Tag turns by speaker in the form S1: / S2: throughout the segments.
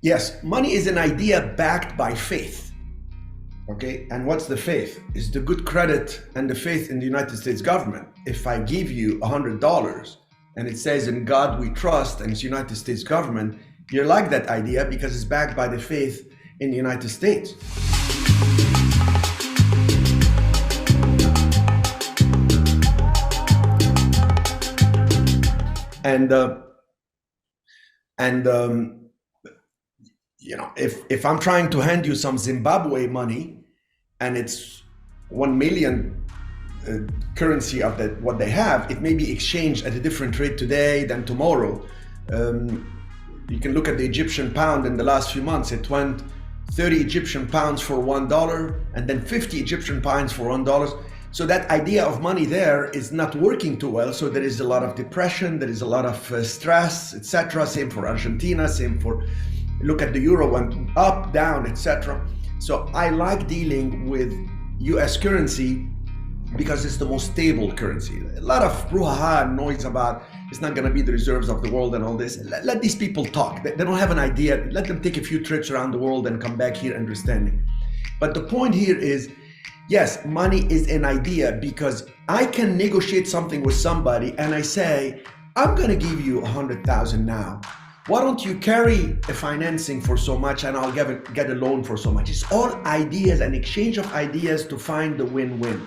S1: Yes, money is an idea backed by faith. Okay, and what's the faith? Is the good credit and the faith in the United States government. If I give you $100 and it says in God we trust and it's United States government, you like that idea because it's backed by the faith in the United States. You know, if I'm trying to hand you some Zimbabwe money and it's 1 million currency of that what they have, it may be exchanged at a different rate today than tomorrow. You can look at the Egyptian pound in the last few months. It went 30 Egyptian pounds for $1 and then 50 Egyptian pounds for $1. So that idea of money there is not working too well. So there is a lot of depression, there is a lot of stress, etc. Same for Argentina, same for, look at the euro, went up, down, etc. So I like dealing with US currency because it's the most stable currency. A lot of brouhaha and noise about it's not going to be the reserves of the world and all this. Let these people talk. They don't have an idea. Let them take a few trips around the world and come back here understanding. But the point here is, yes, money is an idea because I can negotiate something with somebody and I say, I'm going to give you 100,000 now. Why don't you carry a financing for so much and I'll get a loan for so much? It's all ideas, an exchange of ideas to find the win-win.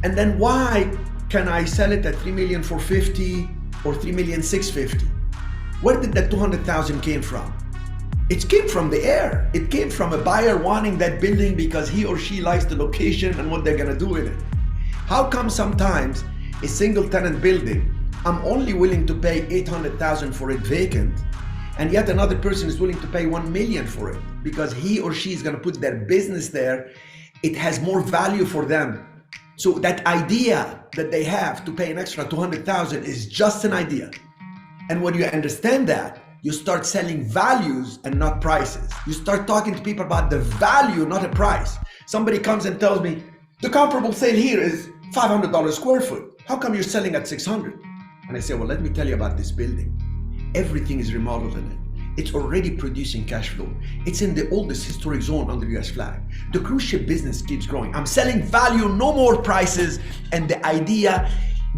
S1: And then why can I sell it at 3 million for 50 or 3 million 650? Where did that 200,000 came from? It came from the air. It came from a buyer wanting that building because he or she likes the location and what they're gonna do with it. How come sometimes a single tenant building, I'm only willing to pay 800,000 for it vacant, and yet another person is willing to pay 1 million for it because he or she is gonna put their business there. It has more value for them. So that idea that they have to pay an extra 200,000 is just an idea. And when you understand that, you start selling values and not prices. You start talking to people about the value, not a price. Somebody comes and tells me, the comparable sale here is $500 square foot. How come you're selling at 600? And I say, well, let me tell you about this building. Everything is remodeled in it. It's already producing cash flow. It's in the oldest historic zone under US flag. The cruise ship business keeps growing. I'm selling value, no more prices, and the idea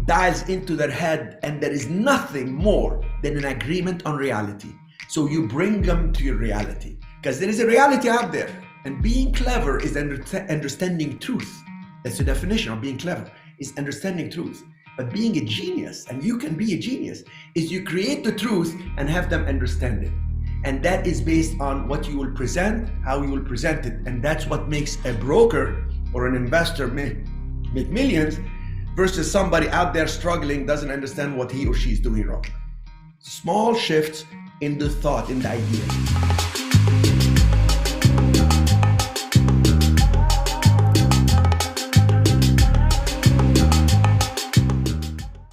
S1: dials into their head, and there is nothing more than an agreement on reality. So you bring them to your reality, because there is a reality out there, and being clever is understanding truth. That's the definition of being clever, is understanding truth. But being a genius, and you can be a genius, is you create the truth and have them understand it. And that is based on what you will present, how you will present it. And that's what makes a broker or an investor make millions versus somebody out there struggling, doesn't understand what he or she is doing wrong. Small shifts in the thought, in the idea.